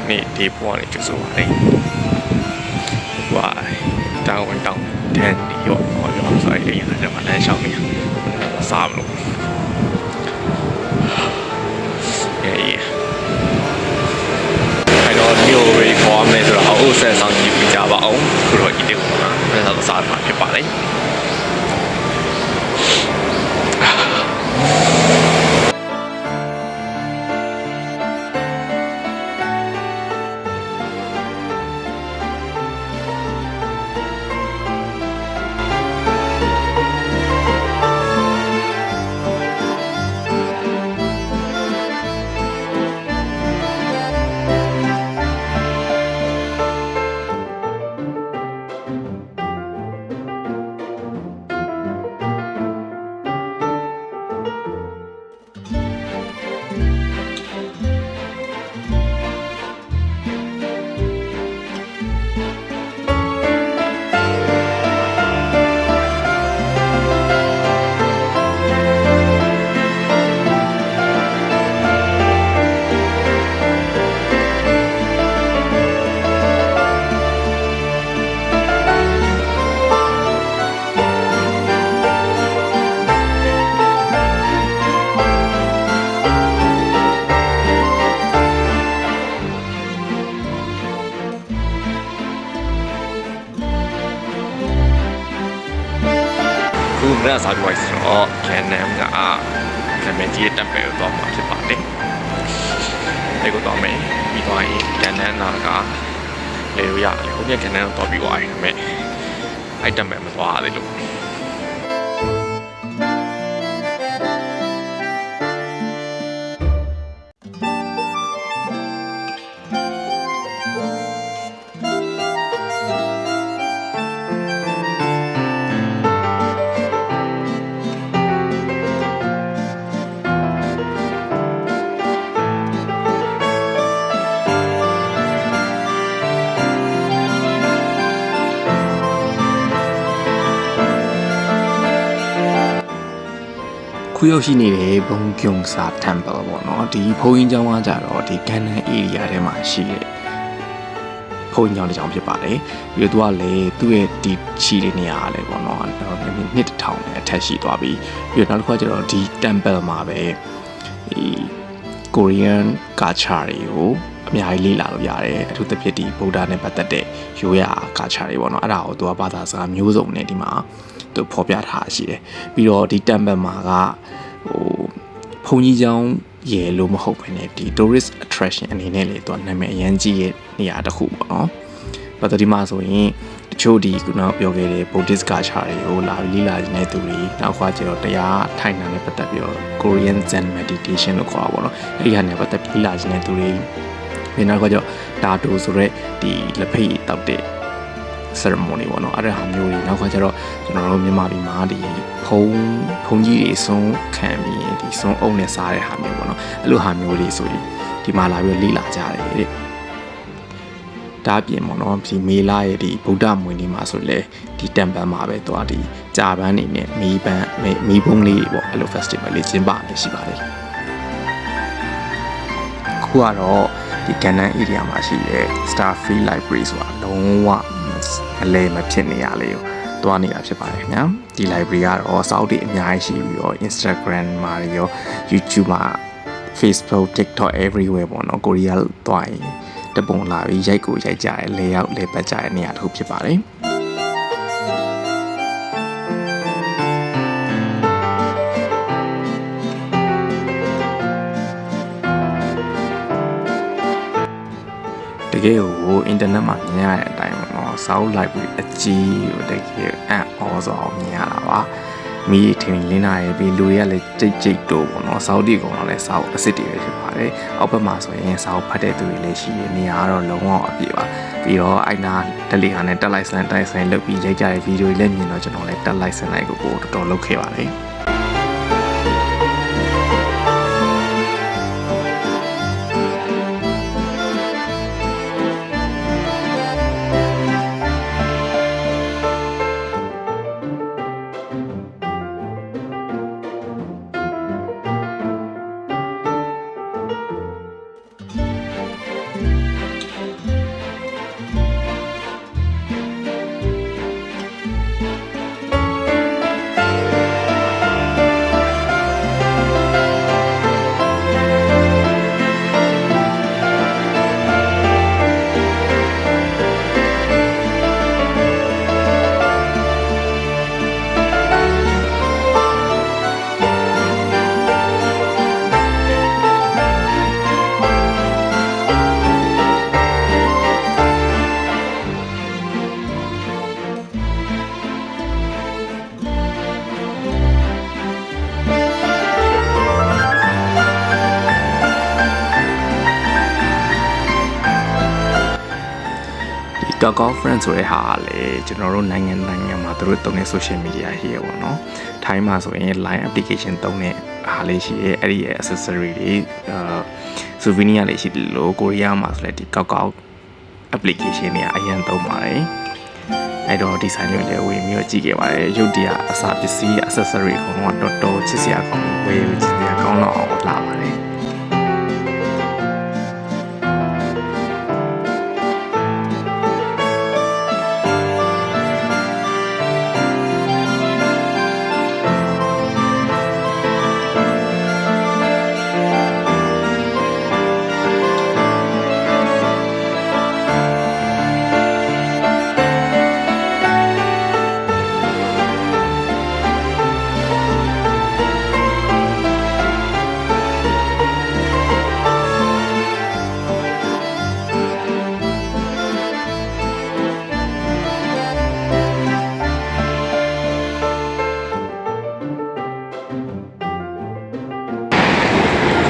နေ့ဒီဘဝလေးကျဆိုပါလေဝါတောင်းတန်းရောဟောရောဆိုရင်လည်းကျွန်မလမ်းလျှောက်နေစားမလို့အဲ့တော့ဒီလိုပဲပေါ်မယ်ဆိုတော့အုပ်ဆက်ဆောင်ကြည့်ကြပါအောင်ခုတော့ဒီတေကလည်းစားမှာဖြစ်ပါလေခုမရစားပြီးဆိုတော့ကန်နမ်ကကမန်ကြီးတက်ပဲတော့မှာဖြစ်ပါတယ်။ဒီကတော့မယ်ပြီးတော့ကန်နမ်နာကလေရရတယ်။ဟုတ်ပြန်ကန်နမ်တော့ပြီးသွားပြီ။မဲ့အဲ့တက်မဲ့မသွားသေးလို့ခုရောက်ရှိနေတဲ့ဘုံကျုံစာ temple ပေါ့နော်ဒီဘုံကြီးကျောင်းကကြတော့ဒီကန်နန် area ထဲမှာရှိတဲ့ဘုံကျောင်းတစ်ကျောင်းဖြစ်ပါတယ်ပြီးတော့သူကလည်းသူ့ရဲ့ဒီချီတဲ့နေရာကလည်းပေါ့နော်နှစ်တစ်ထောင်နဲ့အထက်ရှိသွားပြီးပြီးတော့နောက်တစ်ခါကျတော့ဒီ temple မှာပဲဒီ Korean culture တွေကိုအများကြီးလေ့လာလို့ရတယ်အထူးသဖြင့်ဒီဗုဒ္ဓနဲ့ပတ်သက်တဲ့ရိုးရာ culture တွေပေါ့နော်အဲ့ဒါကိုသူကဘာသာစကားမျိုးစုံနဲ့ဒီမှာသူဖော်ပြထားရှိတယ်ပြီးတော့ဒီ temple မှာကဘုံကြီးကျောင်းရေလို့မဟုတ်ဘဲနဲ့ဒီ tourist attraction အနေနဲ့လေသူကနာမည်အရင်ကြီးရဲ့နေရာတစ်ခုပေါ့နော်ဘာလို့ဒီမှာဆိုရင်တချို့ဒီခုနပြောခဲ့တဲ့ Buddhist culture တွေကိုလာပြီးလေ့လာနေတဲ့သူတွေနောက်ခွာကျတော့တရားထိုင်တာနဲ့ပတ်သက်ပြီးတော့ Korean Zen meditation လို့ခေါ်တာပေါ့နော်အဲ့ဒီဟာနဲ့ပတ်သက်ပြီးလေ့လာနေတဲ့သူတွေဒီနောက်ခွာကျတော့ဒါတိုဆိုရက်ဒီလက်ဖိတ်တောက်တဲ့ ceremony ပေါ့နော်အဲ့ဒါဟာမျိုးတွေနောက်ခါကျတော့ကျွန်တော်တို့မြန်မာပြည်မှာဒီဖုံကြီးတွေဆုံးခံပြီးဒီဆုံးအုပ်နဲ့စားတဲ့ဟာမျိုးပေါ့နော်အဲ့လိုဟာမျိုးတွေဆိုရင်ဒီမှာလာပြီးလေ့လာကြတယ်တဲ့ဒါအပြင်ပေါ့နော်ဒီမေလာရဲ့ဒီဗုဒ္ဓမွေနေ့မှာဆိုလေဒီ temple မှာပဲသွားဒီကြာပန်းနေနဲ့မီးဘုံလေးပေါ့အဲ့လို festival လေးကျင်းပနေရှိပါတယ်ခုကတော့ဒီကန်နန် area မှာရှိတဲ့ Starfield Library ဆိုတာလုံးဝအလဲမဖြစ်နေရလေကိုတွားနေတာဖြစ်ပါတယ်ခင်ဗျာဒီ library ကတော့စာအုပ်တွေအများကြီးရှိပြီးတော့ Instagram မှာရော YouTube မှာ Facebook TikTok everywhere ပေါ့နော်ကိုရီးယားတွားရင်တပုံလာပြီးရိုက်ကြတယ်လေရောက်လေပတ်ကြတဲ့နေရာတစ်ခုဖြစ်ပါတယ်တကယ်ကိုအင်တာနက်မှာမြင်ရတဲ့အတိုင်းပေါ့နော်စာအုပ် library အကြီးကိုတကယ်အံ့ဩစွာမြင်ရတာပါမီးထင်းလင်းလာရဲ့ပြီးလူတွေကလည်းကြိတ်တို့ပေါ့နော်စာအုပ်တွေကတော့လည်းစာအုပ်အစ်စ်တွေပဲဖြစ်ပါတယ်အောက်ဘက်မှာဆိုရင်စာအုပ်ဖတ်တဲ့သူတွေလည်းရှိနေရတော့လုံးဝအပြည့်ပါပြီးတော့အိုင်နာတက်လီဟာနဲ့တက်လိုက်စလန်တိုက်ဆိုင်လုပ်ပြီးရိုက်ကြတဲ့ဗီဒီယိုတွေလည်းမြင်တော့ကျွန်တော်လည်းတက်လိုက်စလိုက်ကိုတော်တော်လုပ်ခဲ့ပါတယ် ကောက်ကောက် friend ဆိုတဲ့ဟာကလေကျွန်တော်တို့နိုင်ငံမှာသူတို့တုံးတဲ့ social media ရှိရပါတော့။ထိုင်းမှာဆိုရင် line application တုံးတဲ့ဟာလေးရှိရဲအဲ့ဒီရဲ့ accessory တွေsouvenir လေးရှိတယ်လို့ကိုရီးယားမှာဆိုလည်းဒီကောက်ကောက် application တွေအရင်သုံးပါတယ်။အဲ့တော့ဒီဆိုင်လေးလည်းဝေမျိုးကြည့်ခဲ့ပါတယ်။ရုပ်တရားအစားပစ္စည်း accessory အကုန်လုံးတော့တော်ချစ်စရာကောင်းဝေချစ်စရာကောင်းတော့အောင်လာပါတယ်။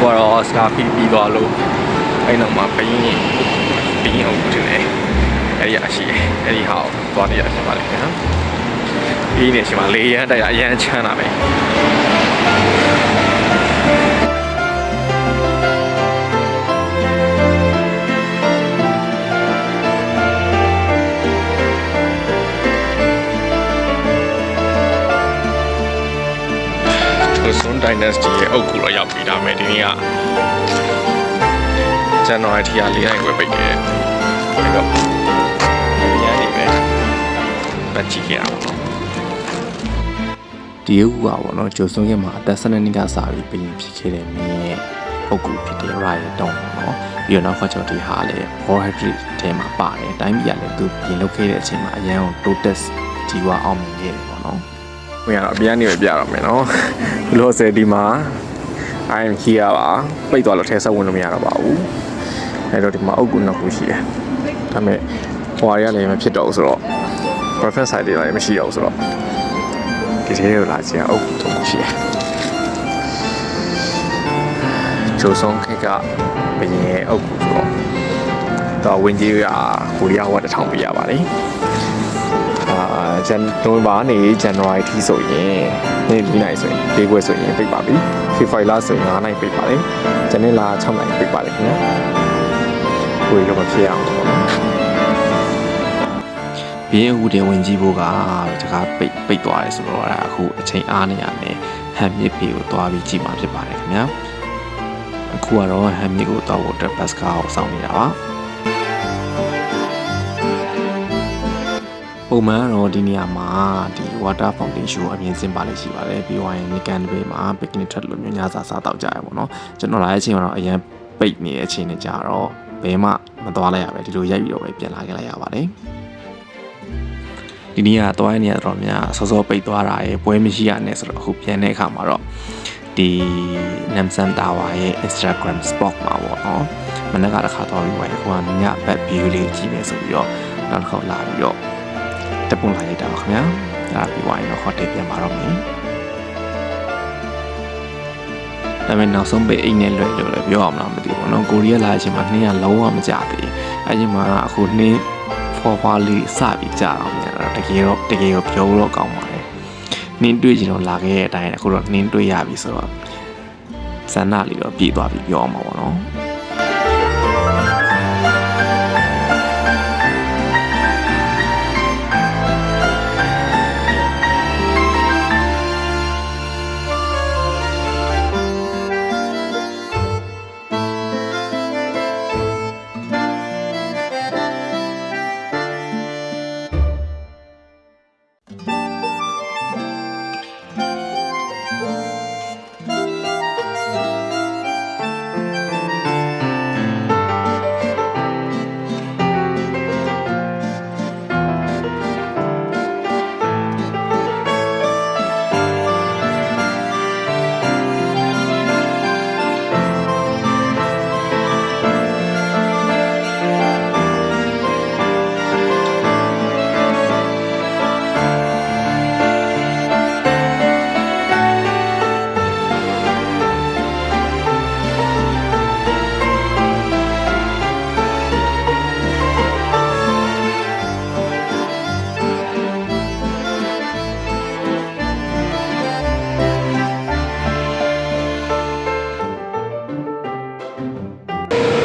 ဘာတော့စကားပြီးသွားလို့အဲ့နောက်မှာပြီးအောင်ထင်တယ်အဲ့ဒီအရှိအဲ့ဒီဟာကိုသွားနေရဖြစ်ပါလိမ့်မယ်နော်ပြီးနေရှင်မှာလေရန်တိုက်အရန်ချမ်းတာပဲJoseon Dynasty ရဲ့အုပ်ကူတော့ရောက်ပြီးဒါမဲ့ဒီနေ့ကဇန်နဝါရီလ4ရက်ကိုပိတ်တယ်အဲ့တော့ဒီရက်နေပဲပတ်ကြည့်ရအောင်ဒီအုပ်ကူကပေါ့နော်ဂျိုဆွန်ရဲ့မှာအသက်12နှစ်ကစပြီးပြင်ဖြစ်ခဲ့တဲ့မင်းရဲ့အုပ်ကူဖြစ်တဲ့ Riot တောင်းပေါ့နော်ပြီးတော့နောက်ဖက်ချော်ဒီဟာလည်း World Heritage ထဲမှာပါတယ်တိုင်းပြည်ကလည်းသူပြင်လုပ်ခဲ့တဲ့အချိန်မှာအရန်ကို Totes ကြီးဝအောင်မြင်ခဲ့တယ်ပေါ့နော်ဝင်ရတော့အပြန်နေပဲပြတော့မယ်နော်ဘလို့ဆယ်ဒီမှာ I'm here ပါပိတ်သွားလို့ထဲဆက်ဝင်လို့မရတော့ပါဘူးအဲ့တော့ဒီမှာအုပ်ကူနှစ်ခုရှိတယ်ဒါပေမဲ့ဟိုဟာတွေကလည်းမဖြစ်တော့ဘူးဆိုတော့ reference site တွေလည်းမရှိတော့ဘူးဆိုတော့ဒီထဲကိုလာချင်အုပ်ကူသုံးခုရှိတယ်ဂျိုဆွန်ခေတ်ကဘယ်ရင်အုပ်ကူဆိုတော့ဝင်ကြီးကကိုရီးယားဝတ်တစ်ထောင်ပြရပါတယ်နိုဝင်ဘာနေဇန်နဝါရီထိဆိုရင်နေ့4နိုင်ဆိုရင်၄ခွဲဆိုရင်ပိတ်ပါပြီဖေဖော်ဝါရီလဆိုရင်9နိုင်ပိတ်ပါတယ်ဇန်နဝါရီ6နိုင်ပိတ်ပါတယ်ခင်ဗျာကိုယ်ရောမဖြစ်အောင်ပေါ့နော်ဘင်းဦးတဲ့ဝင်ကြီးဘိုးကတကားပိတ်သွားတယ်ဆိုတော့အခုအချိန်အားနေရမယ်ဟမ်မြစ်ပေကိုသွားပြီးကြည့်မှာဖြစ်ပါတယ်ခင်ဗျာအခုကတော့ဟမ်မြစ်ကိုသွားဖို့အတွက်ဘတ်စကားကိုစောင့်နေတာပါပုံမှန်တော့ဒီနေရာမှာဒီ water fountain show အမြင်စင်ပါလေးရှိပါတယ်ပြီးတော့ရင်ကန်ဘေးမှာ picnic ထွက်လို့မျိုးညစာစားတောက်ကြရပေါ့နော်ကျွန်တော်လာတဲ့အချိန်မှာတော့အရင်ပိတ်နေတဲ့အချိန်နဲ့ကြာတော့ဘယ်မှမသွားလိုက်ရပဲဒီလိုရိုက်ပြီးတော့ပဲပြန်လာခဲ့လိုက်ရပါတယ်ဒီနေ့ကသွားရနေရတော့များစောစောပိတ်သွားတာရေပွဲမရှိရနဲ့ဆိုတော့အခုပြန်တဲ့အခါမှာတော့ဒီ Namsan Tower ရဲ့ Instagram spot မှာပေါ့နော်မနေ့ကတစ်ခါသွားပြီးပါအခုကညဘက် view လေးကြည့်မယ်ဆိုပြီးတော့နောက်တစ်ခါလာပြီးတော့တပုံလာလိုက်တာပါခင်ဗျာဒါပြီးဝိုင်းတော့ဟိုတယ်ပြန်ပါတော့မယ်ဒါပေမဲ့နောက်ဆုံးပဲအိမ်နဲ့လွယ်လို့လည်းပြောအောင်လားမသိဘူးเนาะကိုရီးယားလာတဲ့အချိန်မှာနှင်းကလုံးဝမကြသေးအဲချိန်မှာအခုနှင်းဖွာဖွာလေးစပြီးကြတော့မြန်တော့တကယ်တော့ပြောတော့ကောင်းပါတယ်နှင်းတွေ့ချင်တော့လာခဲ့တဲ့အတိုင်းအခုတော့နှင်းတွေ့ရပြီဆိုတော့ဇန်နာလေးတော့ပြေးသွားပြီးပြောအောင်ပါဘောเนาะ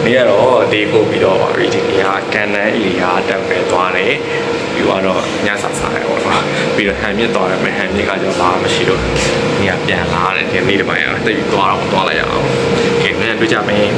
နေရတော့ဒီပို့ပြီးတော့ပါပြီဒီနေ့ကကန်နန်းအီလီယာတမ်ပယ်သွားတယ်ပြီးတော့ညစာစားတယ်ပေါ့နော်ပြီးတော့ဟန်မြစ်သွားတယ်မယ်ဟန်မြစ်ကကျတော့ဘာမှမရှိလို့နေရပြန်လာတယ်ဒီနေ့ဒီပိုင်းကတိတ်ပြီးသွားတော့သွားလိုက်ရအောင်โอเคမင်းတွေ့ကြမယ်